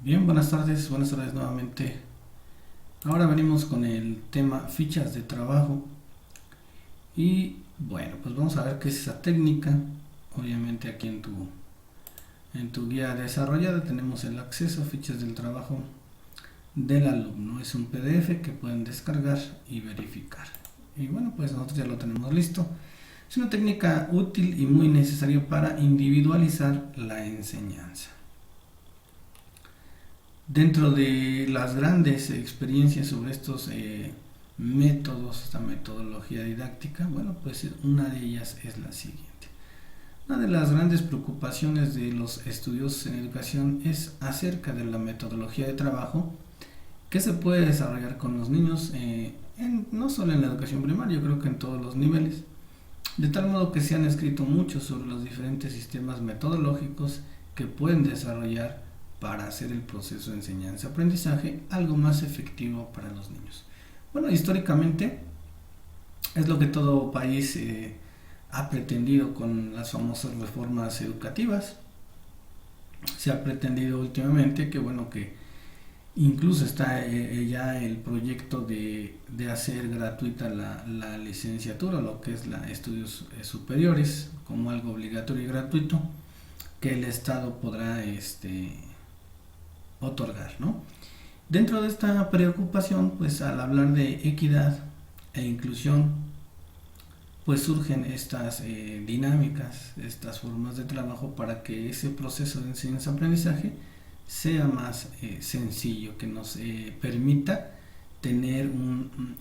Bien, buenas tardes nuevamente. Ahora venimos con el tema fichas de trabajo y bueno, pues vamos a ver qué es esa técnica. Obviamente aquí en tu guía desarrollada tenemos el acceso a fichas del trabajo del alumno. Es un PDF que pueden descargar y verificar. Y bueno, pues nosotros ya lo tenemos listo. Es una técnica útil y muy necesaria para individualizar la enseñanza. Dentro de las grandes experiencias sobre estos métodos, esta metodología didáctica, bueno, pues una de ellas es la siguiente. Una de las grandes preocupaciones de los estudiosos en educación es acerca de la metodología de trabajo que se puede desarrollar con los niños, no solo en la educación primaria, yo creo que en todos los niveles. De tal modo que se han escrito mucho sobre los diferentes sistemas metodológicos que pueden desarrollar para hacer el proceso de enseñanza-aprendizaje algo más efectivo para los niños. Bueno, históricamente es lo que todo país ha pretendido con las famosas reformas educativas. Se ha pretendido últimamente que incluso está ya el proyecto de hacer gratuita la licenciatura, lo que es la estudios superiores, como algo obligatorio y gratuito, que el Estado podrá otorgar, ¿no? Dentro de esta preocupación, pues al hablar de equidad e inclusión, pues surgen estas dinámicas, estas formas de trabajo para que ese proceso de enseñanza-aprendizaje sea más sencillo, que nos permita tener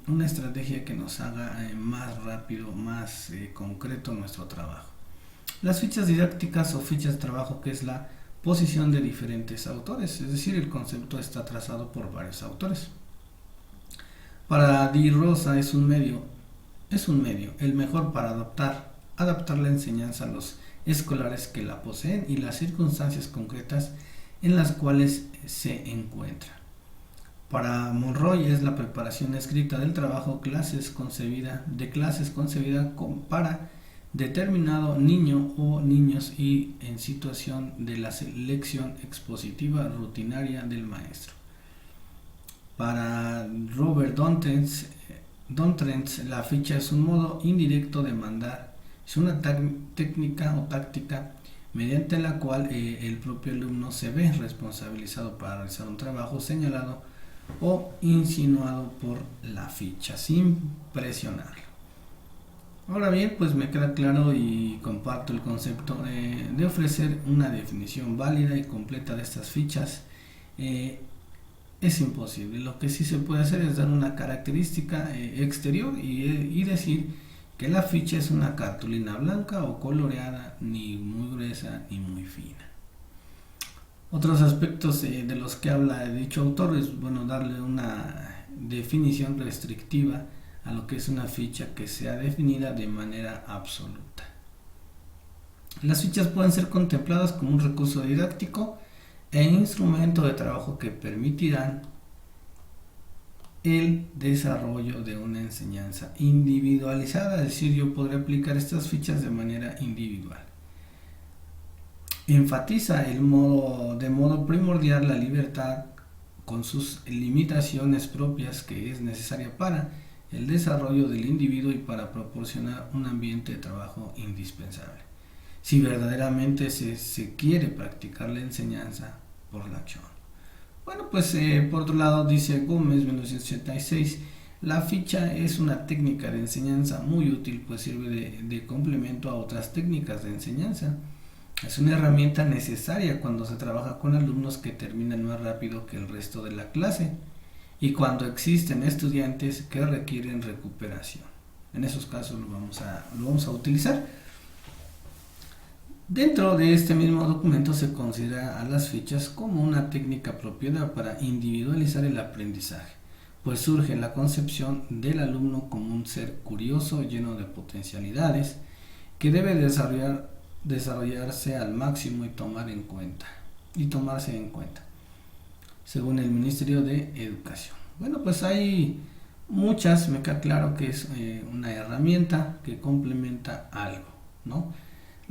una estrategia que nos haga más rápido, más concreto nuestro trabajo. Las fichas didácticas o fichas de trabajo, que es la posición de diferentes autores, es decir, el concepto está trazado por varios autores. Para Di Rosa es un medio el mejor para adaptar la enseñanza a los escolares que la poseen y las circunstancias concretas en las cuales se encuentra. Para Monroy es la preparación escrita del trabajo de clases concebida para determinado niño o niños y en situación de la lección expositiva rutinaria del maestro. Para Robert Dontrenz, la ficha es un modo indirecto de mandar, es una técnica o táctica mediante la cual el propio alumno se ve responsabilizado para realizar un trabajo señalado o insinuado por la ficha, sin presionarlo. Ahora bien, pues me queda claro y comparto el concepto de ofrecer una definición válida y completa de estas fichas. Es imposible. Lo que sí se puede hacer es dar una característica exterior y decir que la ficha es una cartulina blanca o coloreada, ni muy gruesa ni muy fina. Otros aspectos de los que habla dicho autor es darle una definición restrictiva a lo que es una ficha que sea definida de manera absoluta. Las fichas pueden ser contempladas como un recurso didáctico e instrumento de trabajo que permitirán el desarrollo de una enseñanza individualizada, es decir, yo podré aplicar estas fichas de manera individual. Enfatiza de modo primordial la libertad con sus limitaciones propias que es necesaria para el desarrollo del individuo y para proporcionar un ambiente de trabajo indispensable, si verdaderamente se quiere practicar la enseñanza por la acción. Bueno, pues por otro lado dice Gómez, 1986, la ficha es una técnica de enseñanza muy útil, pues sirve de complemento a otras técnicas de enseñanza. Es una herramienta necesaria cuando se trabaja con alumnos que terminan más rápido que el resto de la clase y cuando existen estudiantes que requieren recuperación. En esos casos lo vamos a utilizar. Dentro de este mismo documento se considera a las fichas como una técnica apropiada para individualizar el aprendizaje, pues surge la concepción del alumno como un ser curioso lleno de potencialidades que debe desarrollarse al máximo y tomarse en cuenta, según el Ministerio de Educación. Bueno, pues hay muchas, me queda claro que es una herramienta que complementa algo, ¿no?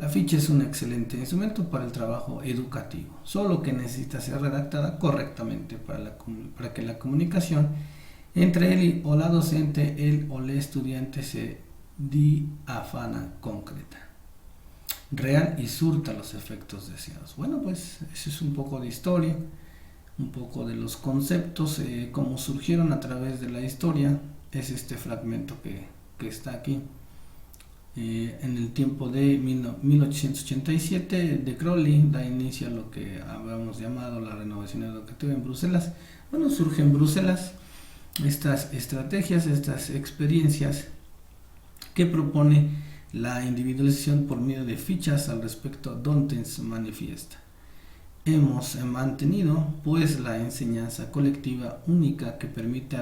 La ficha es un excelente instrumento para el trabajo educativo, solo que necesita ser redactada correctamente para que la comunicación entre él o la docente, él o el estudiante se diafana, concreta, real y surta los efectos deseados. Bueno, pues eso es un poco de historia, un poco de los conceptos, cómo surgieron a través de la historia. Es este fragmento que está aquí. En el tiempo de 1887 de Crowley da inicio a lo que habíamos llamado la renovación educativa en Bruselas. Bueno, surge en Bruselas estas estrategias, estas experiencias que propone la individualización por medio de fichas al respecto. Dontens manifiesta: hemos mantenido pues la enseñanza colectiva única que permite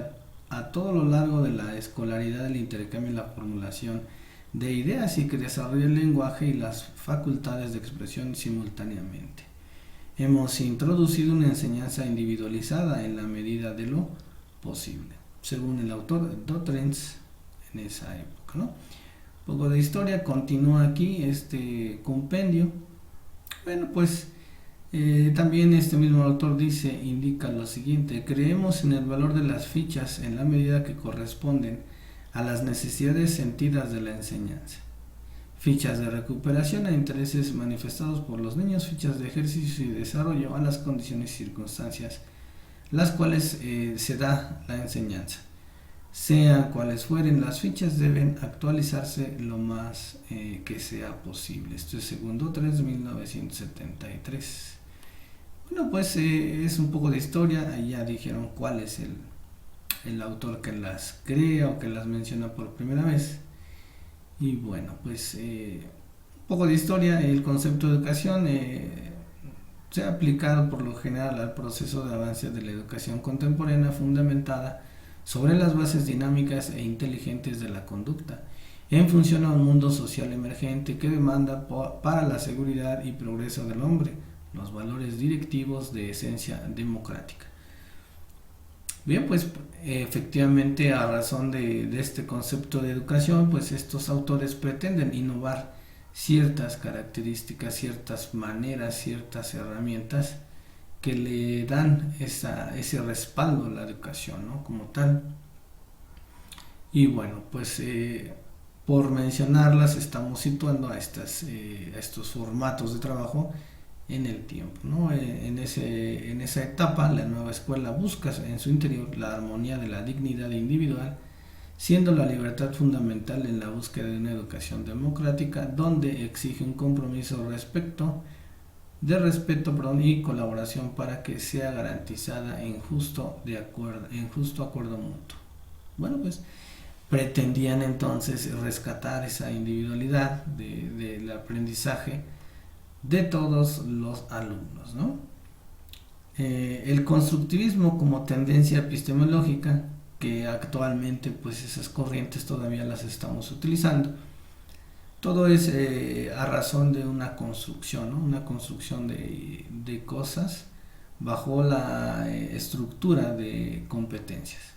a todo lo largo de la escolaridad el intercambio y la formulación de ideas y que desarrolla el lenguaje y las facultades de expresión simultáneamente. Hemos introducido una enseñanza individualizada en la medida de lo posible, según el autor Dotrens en esa época, ¿no? Un poco de historia, continúa aquí este compendio. Bueno, pues también este mismo autor indica lo siguiente: creemos en el valor de las fichas en la medida que corresponden a las necesidades sentidas de la enseñanza. Fichas de recuperación a intereses manifestados por los niños, fichas de ejercicio y desarrollo a las condiciones y circunstancias las cuales se da la enseñanza. Sean cuales fueren, las fichas deben actualizarse lo más que sea posible. Esto es segundo 3 de 1973. Bueno, pues es un poco de historia. Ahí ya dijeron cuál es el autor que las crea o que las menciona por primera vez. Y bueno, pues un poco de historia. El concepto de educación se ha aplicado por lo general al proceso de avance de la educación contemporánea, fundamentada sobre las bases dinámicas e inteligentes de la conducta, en función a un mundo social emergente que demanda para la seguridad y progreso del hombre los valores directivos de esencia democrática. Bien, pues efectivamente, a razón de este concepto de educación, pues estos autores pretenden innovar ciertas características, ciertas maneras, ciertas herramientas que le dan ese respaldo a la educación, ¿no?, como tal. Y bueno, pues por mencionarlas, estamos situando a estos formatos de trabajo en el tiempo, ¿no? En esa etapa, la nueva escuela busca en su interior la armonía de la dignidad individual, siendo la libertad fundamental en la búsqueda de una educación democrática, donde exige un compromiso de respeto y colaboración para que sea garantizada en justo acuerdo mutuo. Bueno, pues pretendían entonces rescatar esa individualidad del aprendizaje de todos los alumnos, ¿no? El constructivismo como tendencia epistemológica, que actualmente pues esas corrientes todavía las estamos utilizando, todo es a razón de una construcción, ¿no?, una construcción de cosas bajo la estructura de competencias.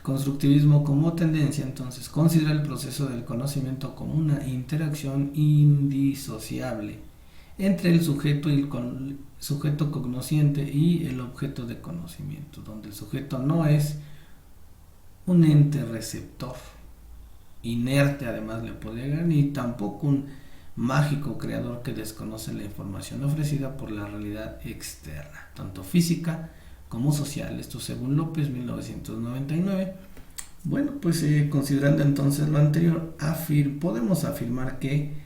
Constructivismo como tendencia, entonces, considera el proceso del conocimiento como una interacción indisociable entre el sujeto y el sujeto cognosciente y el objeto de conocimiento, donde el sujeto no es un ente receptor inerte, además le podría agregar, ni tampoco un mágico creador que desconoce la información ofrecida por la realidad externa, tanto física como social. Esto según López, 1999. Bueno, pues considerando entonces lo anterior, podemos afirmar que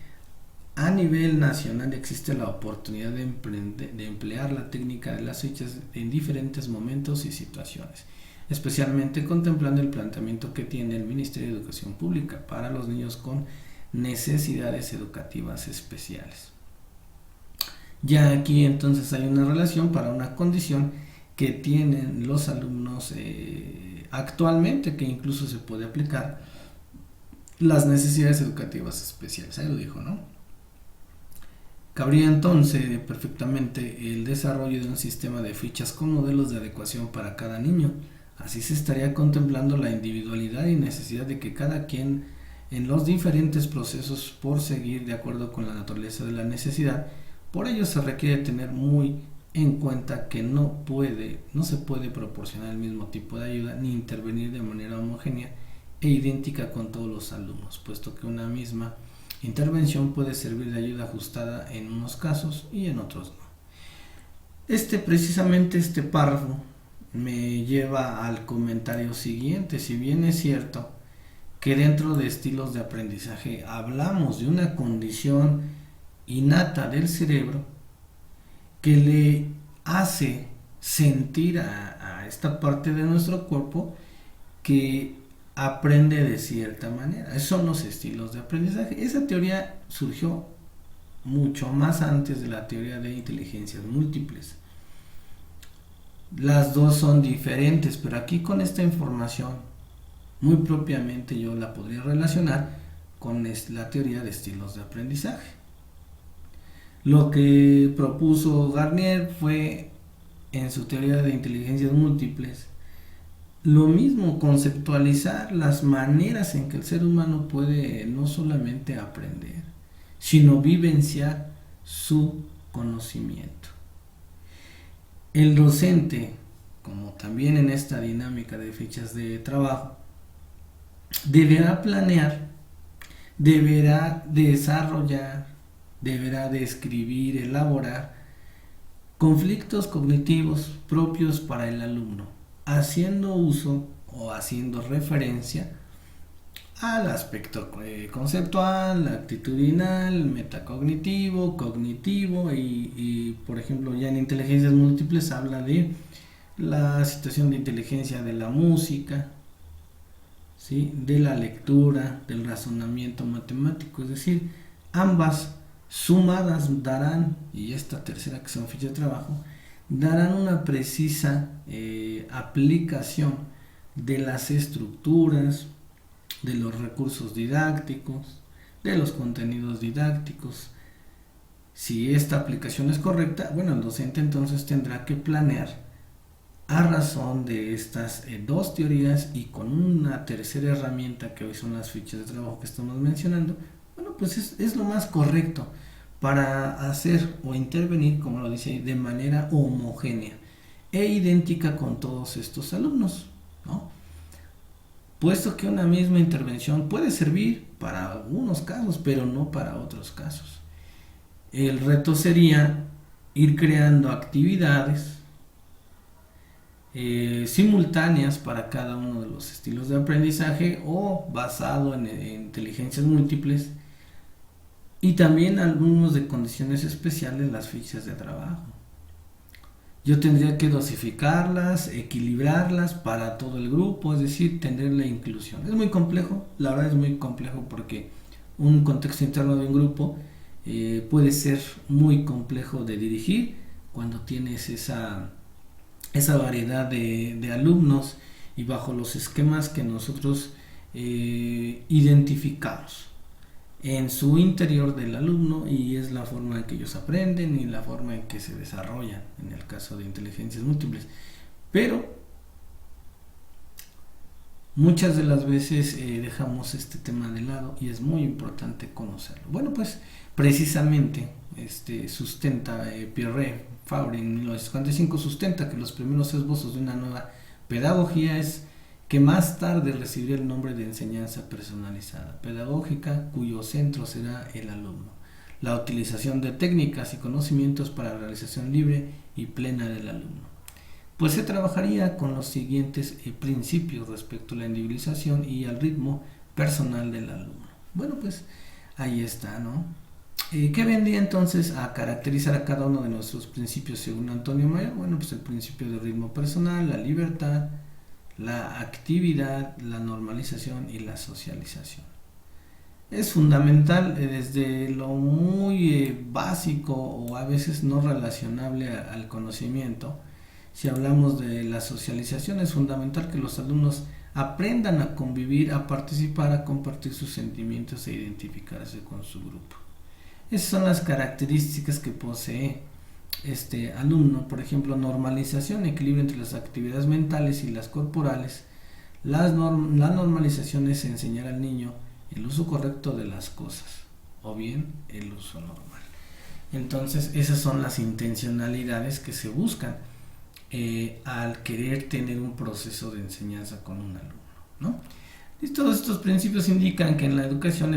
a nivel nacional existe la oportunidad de emplear la técnica de las fichas en diferentes momentos y situaciones, especialmente contemplando el planteamiento que tiene el Ministerio de Educación Pública para los niños con necesidades educativas especiales. Ya aquí entonces hay una relación para una condición que tienen los alumnos actualmente, que incluso se puede aplicar las necesidades educativas especiales. Ahí lo dijo, ¿no? Cabría entonces perfectamente el desarrollo de un sistema de fichas con modelos de adecuación para cada niño. Así se estaría contemplando la individualidad y necesidad de que cada quien en los diferentes procesos por seguir de acuerdo con la naturaleza de la necesidad. Por ello se requiere tener muy en cuenta que no se puede proporcionar el mismo tipo de ayuda ni intervenir de manera homogénea e idéntica con todos los alumnos, puesto que una misma intervención puede servir de ayuda ajustada en unos casos y en otros no. Precisamente este párrafo me lleva al comentario siguiente. Si bien es cierto que dentro de estilos de aprendizaje hablamos de una condición innata del cerebro que le hace sentir a esta parte de nuestro cuerpo que aprende de cierta manera. Esos son los estilos de aprendizaje. Esa teoría surgió mucho más antes de la teoría de inteligencias múltiples. Las dos son diferentes, pero aquí con esta información muy propiamente yo la podría relacionar con la teoría de estilos de aprendizaje. Lo que propuso Garnier fue, en su teoría de inteligencias múltiples, lo mismo, conceptualizar las maneras en que el ser humano puede no solamente aprender, sino vivenciar su conocimiento. El docente, como también en esta dinámica de fichas de trabajo, deberá planear, deberá desarrollar, deberá describir, elaborar conflictos cognitivos propios para el alumno, haciendo uso o haciendo referencia al aspecto conceptual, actitudinal, metacognitivo, cognitivo y por ejemplo ya en inteligencias múltiples habla de la situación de inteligencia de la música, ¿sí? De la lectura, del razonamiento matemático, es decir, ambas sumadas darán, y esta tercera que son fichas de trabajo, darán una precisa aplicación de las estructuras, de los recursos didácticos, de los contenidos didácticos. Si esta aplicación es correcta, bueno, el docente entonces tendrá que planear a razón de estas dos teorías y con una tercera herramienta que hoy son las fichas de trabajo que estamos mencionando. Bueno, pues es lo más correcto para hacer o intervenir, como lo dice, de manera homogénea e idéntica con todos estos alumnos, ¿no? Puesto que una misma intervención puede servir para algunos casos, pero no para otros casos. El reto sería ir creando actividades simultáneas para cada uno de los estilos de aprendizaje o basado en inteligencias múltiples, y también algunos de condiciones especiales las fichas de trabajo. Yo tendría que dosificarlas, equilibrarlas para todo el grupo, es decir, tener la inclusión. Es muy complejo, la verdad es muy complejo porque un contexto interno de un grupo puede ser muy complejo de dirigir cuando tienes esa variedad de alumnos y bajo los esquemas que nosotros identificamos en su interior del alumno, y es la forma en que ellos aprenden y la forma en que se desarrollan en el caso de inteligencias múltiples. Pero muchas de las veces dejamos este tema de lado y es muy importante conocerlo. Bueno, pues precisamente sustenta Pierre Fabre en 1955 sustenta que los primeros esbozos de una nueva pedagogía es que más tarde recibirá el nombre de enseñanza personalizada, pedagógica, cuyo centro será el alumno. La utilización de técnicas y conocimientos para la realización libre y plena del alumno. Pues se trabajaría con los siguientes principios respecto a la individualización y al ritmo personal del alumno. Bueno, pues ahí está, ¿no? ¿Qué vendría entonces a caracterizar a cada uno de nuestros principios según Antonio Mayer? Bueno, pues el principio de ritmo personal, la libertad, la actividad, la normalización y la socialización. Es fundamental desde lo muy básico o a veces no relacionable al conocimiento. Si hablamos de la socialización, es fundamental que los alumnos aprendan a convivir, a participar, a compartir sus sentimientos e identificarse con su grupo. Esas son las características que posee este alumno. Por ejemplo, normalización, equilibrio entre las actividades mentales y las corporales. La normalización es enseñar al niño el uso correcto de las cosas o bien el uso normal. Entonces esas son las intencionalidades que se buscan al querer tener un proceso de enseñanza con un alumno, ¿no? Y todos estos principios indican que en la educación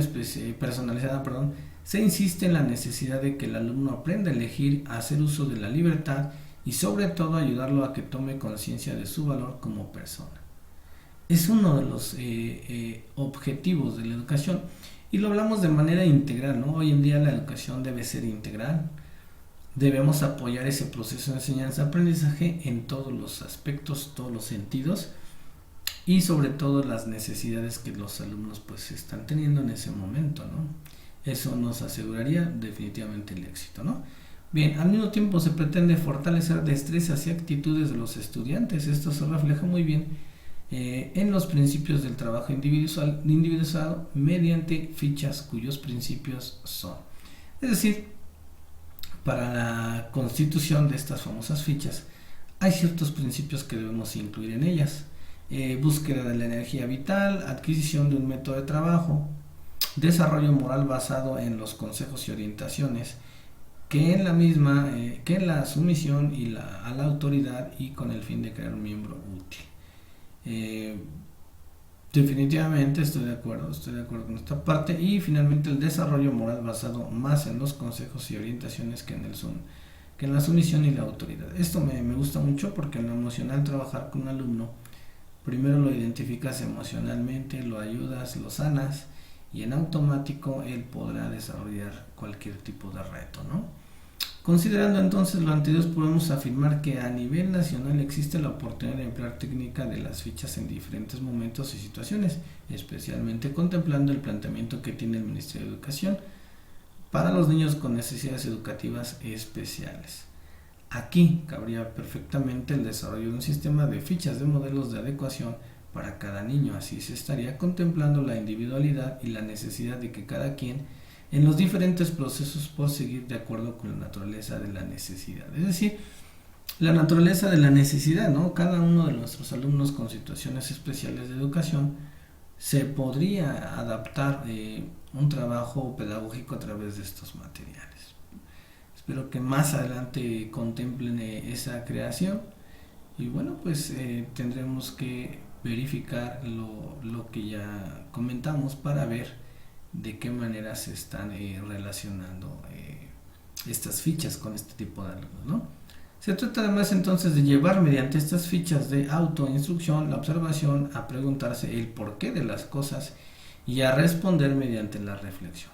personalizada, se insiste en la necesidad de que el alumno aprenda a elegir, a hacer uso de la libertad y sobre todo ayudarlo a que tome conciencia de su valor como persona. Es uno de los objetivos de la educación y lo hablamos de manera integral, ¿no? Hoy en día la educación debe ser integral. Debemos apoyar ese proceso de enseñanza-aprendizaje en todos los aspectos, todos los sentidos y sobre todo las necesidades que los alumnos pues están teniendo en ese momento, ¿no? Eso nos aseguraría definitivamente el éxito, ¿no? Bien, al mismo tiempo se pretende fortalecer destrezas y actitudes de los estudiantes. Esto se refleja muy bien en los principios del trabajo individualizado mediante fichas cuyos principios son. Es decir, para la constitución de estas famosas fichas hay ciertos principios que debemos incluir en ellas. Búsqueda de la energía vital, adquisición de un método de trabajo, desarrollo moral basado en los consejos y orientaciones, que en la sumisión a la autoridad y con el fin de crear un miembro útil. Definitivamente estoy de acuerdo con esta parte. Y finalmente el desarrollo moral basado más en los consejos y orientaciones que en la sumisión y la autoridad. Esto me gusta mucho porque en lo emocional, trabajar con un alumno, primero lo identificas emocionalmente, lo ayudas, lo sanas y en automático él podrá desarrollar cualquier tipo de reto, ¿no? Considerando entonces lo anterior, podemos afirmar que a nivel nacional existe la oportunidad de emplear técnica de las fichas en diferentes momentos y situaciones, especialmente contemplando el planteamiento que tiene el Ministerio de Educación para los niños con necesidades educativas especiales. Aquí cabría perfectamente el desarrollo de un sistema de fichas de modelos de adecuación para cada niño. Así se estaría contemplando la individualidad y la necesidad de que cada quien en los diferentes procesos pueda seguir de acuerdo con la naturaleza de la necesidad. Es decir, la naturaleza de la necesidad, ¿no? Cada uno de nuestros alumnos con situaciones especiales de educación se podría adaptar un trabajo pedagógico a través de estos materiales. Espero que más adelante contemplen esa creación y bueno, pues tendremos que verificar lo que ya comentamos para ver de qué manera se están relacionando estas fichas con este tipo de alumnos, ¿no? Se trata además entonces de llevar mediante estas fichas de autoinstrucción la observación a preguntarse el porqué de las cosas y a responder mediante la reflexión.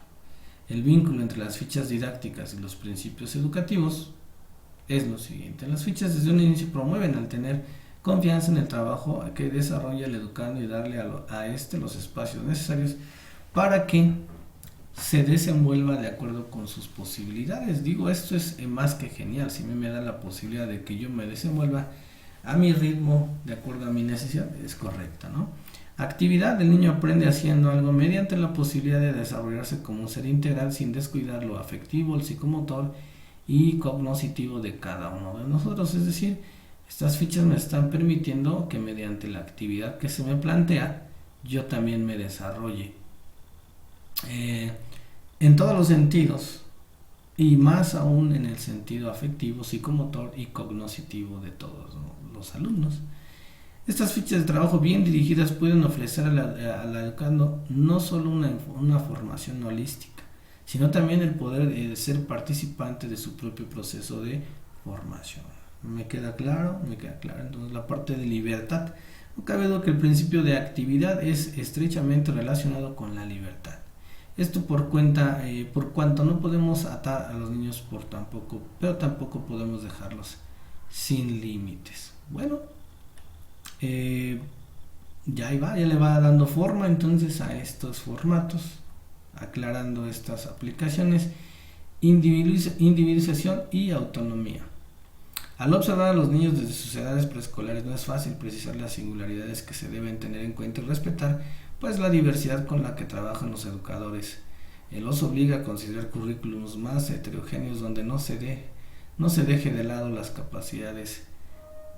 El vínculo entre las fichas didácticas y los principios educativos es lo siguiente. Las fichas desde un inicio promueven al tener confianza en el trabajo que desarrolla el educando y darle a este los espacios necesarios para que se desenvuelva de acuerdo con sus posibilidades. Digo, esto es más que genial. Si me da la posibilidad de que yo me desenvuelva a mi ritmo, de acuerdo a mi necesidad, es correcta, ¿no? Actividad: el niño aprende haciendo algo mediante la posibilidad de desarrollarse como un ser integral sin descuidar lo afectivo, el psicomotor y cognoscitivo de cada uno de nosotros. Es decir, estas fichas me están permitiendo que mediante la actividad que se me plantea, yo también me desarrolle en todos los sentidos y más aún en el sentido afectivo, psicomotor y cognoscitivo de todos, ¿no?, los alumnos. Estas fichas de trabajo bien dirigidas pueden ofrecer al educando no solo una formación holística, sino también el poder ser participante de su propio proceso de formación. ¿Me queda claro? Entonces la parte de libertad. No cabe duda que el principio de actividad es estrechamente relacionado con la libertad. Esto por cuanto no podemos atar a los niños pero tampoco podemos dejarlos sin límites. Bueno, ya le va dando forma entonces a estos formatos, aclarando estas aplicaciones, individualización y autonomía. Al observar a los niños desde sus edades preescolares no es fácil precisar las singularidades que se deben tener en cuenta y respetar, pues la diversidad con la que trabajan los educadores los obliga a considerar currículums más heterogéneos donde no se deje de lado las capacidades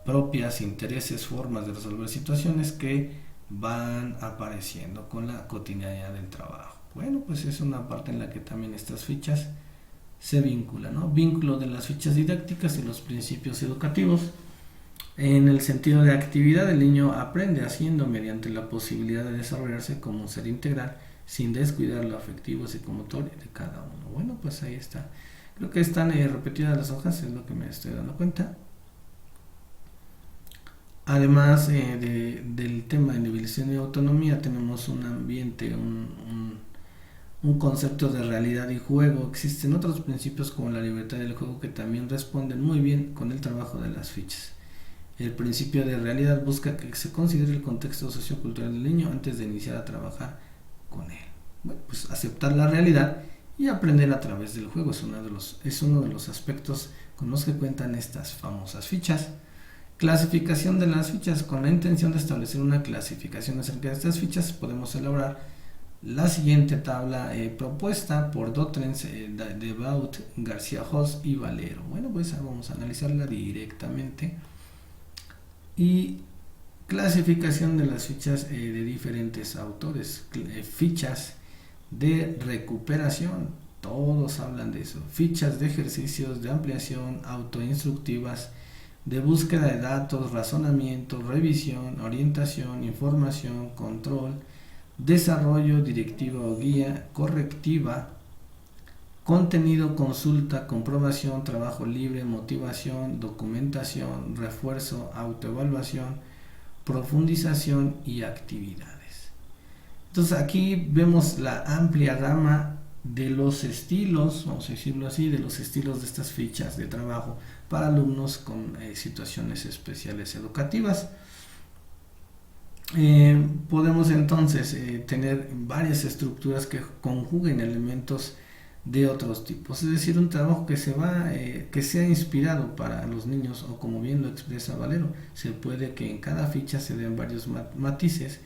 propias, intereses, formas de resolver situaciones que van apareciendo con la cotidianidad del trabajo. Bueno, pues es una parte en la que también estas fichas se vinculan, ¿no? Vínculo de las fichas didácticas y los principios educativos. En el sentido de actividad, el niño aprende haciendo mediante la posibilidad de desarrollarse como un ser integral sin descuidar lo afectivo psicomotor de cada uno. Bueno, pues ahí está. Creo que están repetidas las hojas, es lo que me estoy dando cuenta. Además del tema de individualización y autonomía, tenemos un ambiente, un concepto de realidad y juego. Existen otros principios como la libertad del juego que también responden muy bien con el trabajo de las fichas. El principio de realidad busca que se considere el contexto sociocultural del niño antes de iniciar a trabajar con él. Bueno, pues aceptar la realidad y aprender a través del juego es uno de los aspectos con los que cuentan estas famosas fichas. Clasificación de las fichas. Con la intención de establecer una clasificación acerca de estas fichas, podemos elaborar la siguiente tabla propuesta por Dotrens, Debaut, García Jos y Valero. Bueno, pues vamos a analizarla directamente. Y clasificación de las fichas de diferentes autores. Fichas de recuperación, todos hablan de eso. Fichas de ejercicios de ampliación autoinstructivas, de búsqueda de datos, razonamiento, revisión, orientación, información, control, desarrollo, directiva o guía, correctiva, contenido, consulta, comprobación, trabajo libre, motivación, documentación, refuerzo, autoevaluación, profundización y actividades. Entonces aquí vemos la amplia gama de los estilos, vamos a decirlo así, de los estilos de estas fichas de trabajo para alumnos con situaciones especiales educativas. Podemos entonces tener varias estructuras que conjuguen elementos de otros tipos, es decir, un trabajo que sea inspirado para los niños, o como bien lo expresa Valero, se puede que en cada ficha se den varios matices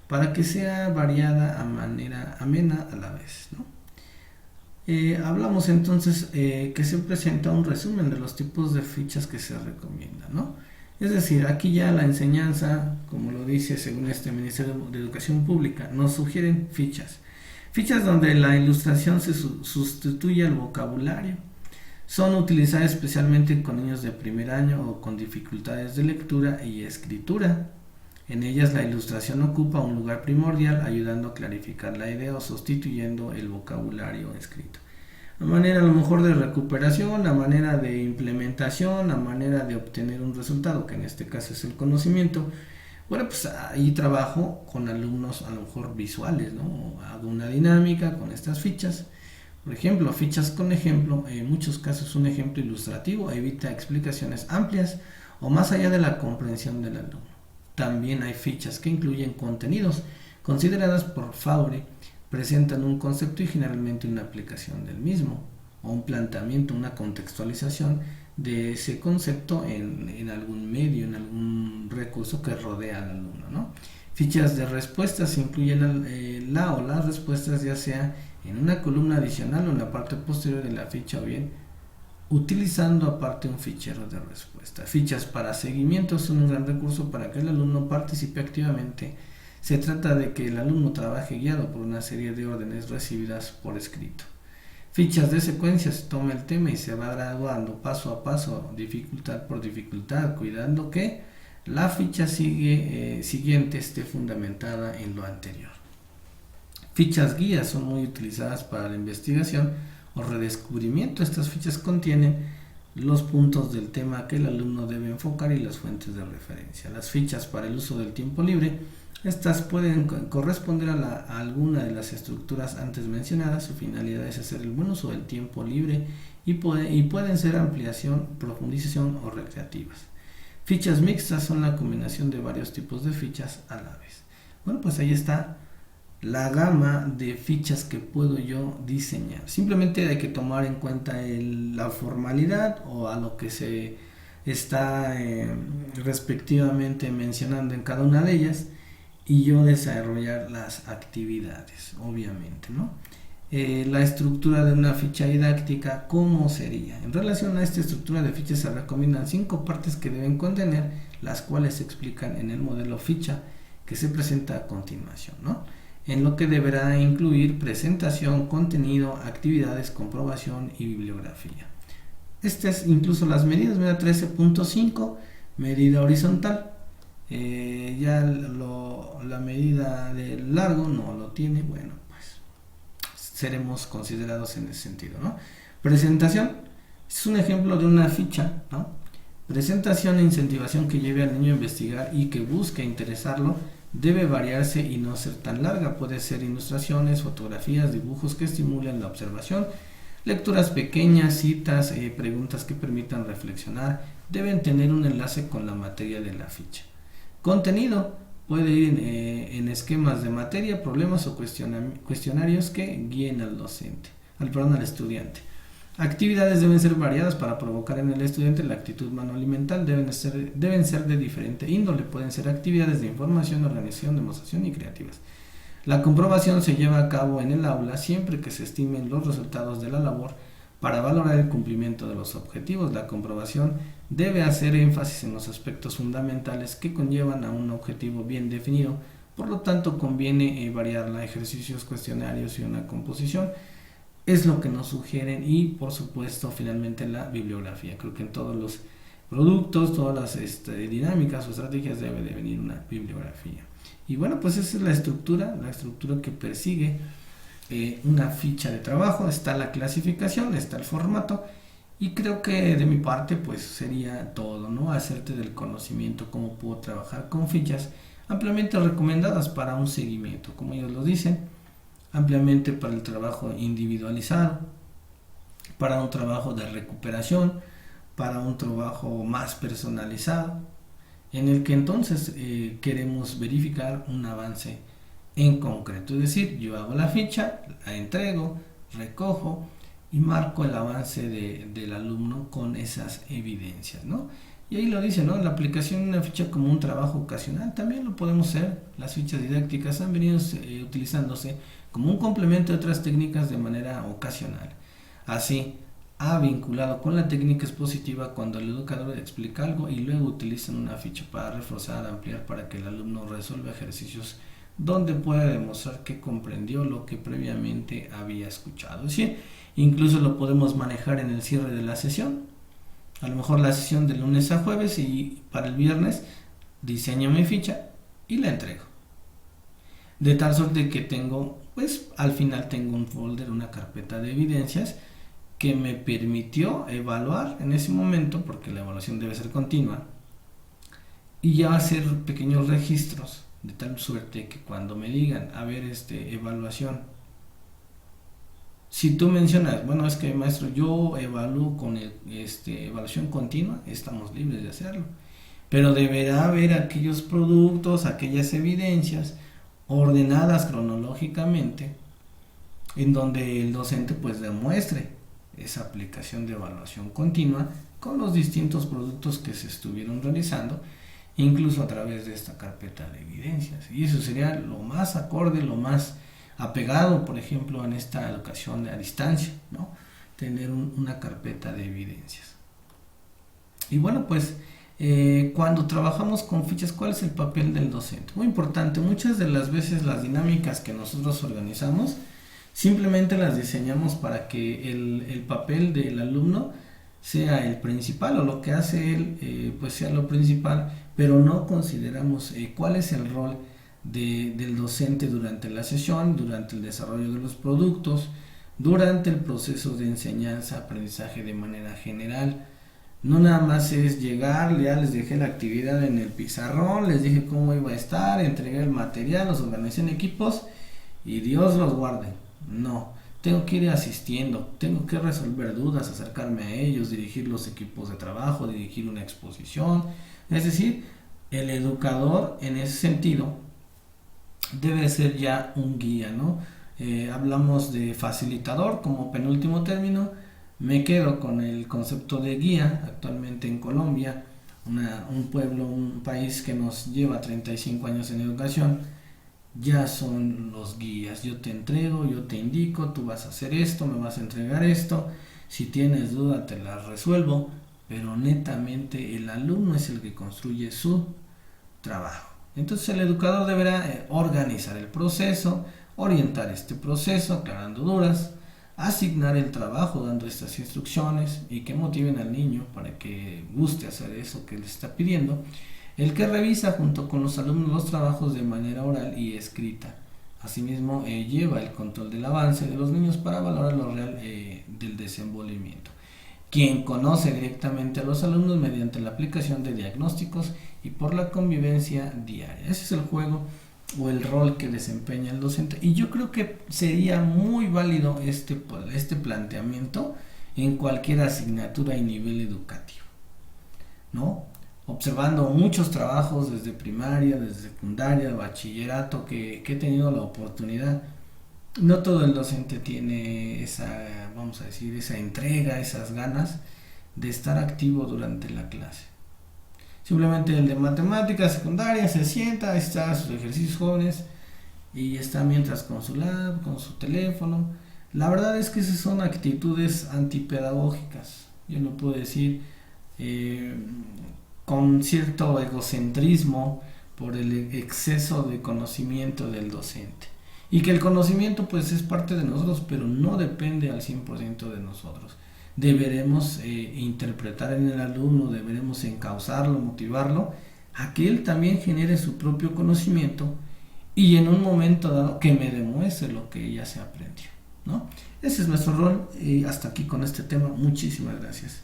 para que sea variada a manera amena a la vez, ¿no? Hablamos entonces que se presenta un resumen de los tipos de fichas que se recomiendan, ¿no? Es decir, aquí ya la enseñanza, como lo dice según este Ministerio de Educación Pública, nos sugieren fichas donde la ilustración se sustituye al vocabulario. Son utilizadas especialmente con niños de primer año o con dificultades de lectura y escritura. En ellas la ilustración ocupa un lugar primordial, ayudando a clarificar la idea o sustituyendo el vocabulario escrito. A manera a lo mejor de recuperación, a manera de implementación, a manera de obtener un resultado, que en este caso es el conocimiento. Bueno, pues ahí trabajo con alumnos a lo mejor visuales, ¿no? Hago una dinámica con estas fichas. Por ejemplo, fichas con ejemplo, en muchos casos un ejemplo ilustrativo evita explicaciones amplias o más allá de la comprensión del alumno. También hay fichas que incluyen contenidos consideradas por Faure, presentan un concepto y generalmente una aplicación del mismo, o un planteamiento, una contextualización de ese concepto en algún medio, en algún recurso que rodea al alumno, ¿no? Fichas de respuestas incluyen las respuestas ya sea en una columna adicional o en la parte posterior de la ficha, o bien utilizando aparte un fichero de respuesta. Fichas para seguimiento son un gran recurso para que el alumno participe activamente. Se trata de que el alumno trabaje guiado por una serie de órdenes recibidas por escrito. Fichas de secuencias, toma el tema y se va graduando paso a paso, dificultad por dificultad, cuidando que la ficha siguiente esté fundamentada en lo anterior. Fichas guías son muy utilizadas para la investigación o redescubrimiento. Estas fichas contienen los puntos del tema que el alumno debe enfocar y las fuentes de referencia. Las fichas para el uso del tiempo libre, estas pueden corresponder a alguna de las estructuras antes mencionadas. Su finalidad es hacer el buen uso del tiempo libre y pueden ser ampliación, profundización o recreativas. Fichas mixtas son la combinación de varios tipos de fichas a la vez. Bueno, pues ahí está la gama de fichas que puedo yo diseñar. Simplemente hay que tomar en cuenta la formalidad o a lo que se está respectivamente mencionando en cada una de ellas, y yo desarrollar las actividades, obviamente, ¿no? La estructura de una ficha didáctica, ¿cómo sería? En relación a esta estructura de fichas se recomiendan 5 partes que deben contener, las cuales se explican en el modelo ficha que se presenta a continuación, ¿no? En lo que deberá incluir presentación, contenido, actividades, comprobación y bibliografía. Estas es incluso las medidas, mira, 13.5, medida horizontal. La medida de largo no lo tiene, bueno, pues seremos considerados en ese sentido, ¿no? Presentación es un ejemplo de una ficha, ¿no? Presentación e incentivación que lleve al niño a investigar y que busque interesarlo debe variarse y no ser tan larga. Puede ser ilustraciones, fotografías, dibujos que estimulen la observación, lecturas pequeñas, citas, preguntas que permitan reflexionar. Deben tener un enlace con la materia de la ficha. Contenido puede ir en esquemas de materia, problemas o cuestionarios que guíen al al estudiante. Actividades deben ser variadas para provocar en el estudiante la actitud manual y mental. Deben ser de diferente índole. Pueden ser actividades de información, organización, demostración y creativas. La comprobación se lleva a cabo en el aula siempre que se estimen los resultados de la labor para valorar el cumplimiento de los objetivos. La comprobación debe hacer énfasis en los aspectos fundamentales que conllevan a un objetivo bien definido. Por lo tanto, conviene variarla, ejercicios, cuestionarios y una composición. Es lo que nos sugieren y, por supuesto, finalmente la bibliografía. Creo que en todos los productos, todas las dinámicas o estrategias debe de venir una bibliografía. Y bueno, pues esa es la estructura que persigue una ficha de trabajo. Está la clasificación, está el formato y creo que de mi parte pues sería todo, ¿no? Hacerte del conocimiento cómo puedo trabajar con fichas ampliamente recomendadas para un seguimiento, como ellos lo dicen, ampliamente para el trabajo individualizado, para un trabajo de recuperación, para un trabajo más personalizado, en el que entonces queremos verificar un avance en concreto. Es decir, yo hago la ficha, la entrego, recojo y marco el avance del alumno con esas evidencias, ¿no? Y ahí lo dice, ¿no? La aplicación de una ficha como un trabajo ocasional también lo podemos hacer. Las fichas didácticas han venido utilizándose como un complemento de otras técnicas de manera ocasional. Así, ha vinculado con la técnica expositiva cuando el educador explica algo y luego utilizan una ficha para reforzar, ampliar, para que el alumno resuelva ejercicios donde pueda demostrar que comprendió lo que previamente había escuchado. ¿Sí? Incluso lo podemos manejar en el cierre de la sesión. A lo mejor la sesión de lunes a jueves y para el viernes diseño mi ficha y la entrego. De tal suerte que tengo, pues al final tengo un folder, una carpeta de evidencias que me permitió evaluar en ese momento, porque la evaluación debe ser continua, y ya hacer pequeños registros, de tal suerte que cuando me digan, a ver, evaluación, si tú mencionas, bueno, es que maestro, yo evalúo con evaluación continua, estamos libres de hacerlo, pero deberá haber aquellos productos, aquellas evidencias ordenadas cronológicamente, en donde el docente pues demuestre esa aplicación de evaluación continua con los distintos productos que se estuvieron realizando, incluso a través de esta carpeta de evidencias. Y eso sería lo más acorde, lo más apegado, por ejemplo, en esta educación a distancia, ¿no? Tener una carpeta de evidencias. Y bueno, pues cuando trabajamos con fichas, ¿cuál es el papel del docente? Muy importante, muchas de las veces las dinámicas que nosotros organizamos simplemente las diseñamos para que el papel del alumno sea el principal, o lo que hace él pues sea lo principal, pero no consideramos cuál es el rol del docente durante la sesión, durante el desarrollo de los productos, durante el proceso de enseñanza-aprendizaje de manera general. No nada más es llegar, ya les dejé la actividad en el pizarrón, les dije cómo iba a estar, entregué el material, los organicé en equipos y Dios los guarde. No, tengo que ir asistiendo, tengo que resolver dudas, acercarme a ellos, dirigir los equipos de trabajo, dirigir una exposición. Es decir, el educador en ese sentido debe ser ya un guía, ¿no? Hablamos de facilitador como penúltimo término. Me quedo con el concepto de guía. Actualmente en Colombia, un pueblo, un país que nos lleva 35 años en educación, ya son los guías. Yo te entrego, yo te indico, tú vas a hacer esto, me vas a entregar esto, si tienes duda te la resuelvo, pero netamente el alumno es el que construye su trabajo. Entonces el educador deberá organizar el proceso, orientar este proceso, aclarando dudas, asignar el trabajo dando estas instrucciones y que motiven al niño para que guste hacer eso que le está pidiendo, el que revisa junto con los alumnos los trabajos de manera oral y escrita. Asimismo, lleva el control del avance de los niños para valorar lo real del desenvolvimiento. Quien conoce directamente a los alumnos mediante la aplicación de diagnósticos y por la convivencia diaria. Ese es el juego o el rol que desempeña el docente. Y yo creo que sería muy válido este planteamiento en cualquier asignatura y nivel educativo, ¿no? Observando muchos trabajos desde primaria, desde secundaria, bachillerato, que he tenido la oportunidad. No todo el docente tiene esa, vamos a decir, esa entrega, esas ganas de estar activo durante la clase. Simplemente el de matemáticas secundaria se sienta, está sus ejercicios jóvenes y está mientras con su lab, con su teléfono. La verdad es que esas son actitudes antipedagógicas. Yo lo puedo decir con cierto egocentrismo por el exceso de conocimiento del docente. Y que el conocimiento pues es parte de nosotros, pero no depende al 100% de nosotros. Deberemos interpretar en el alumno, deberemos encauzarlo, motivarlo, a que él también genere su propio conocimiento y en un momento dado que me demuestre lo que ya se aprendió, ¿no? Ese es nuestro rol y hasta aquí con este tema. Muchísimas gracias.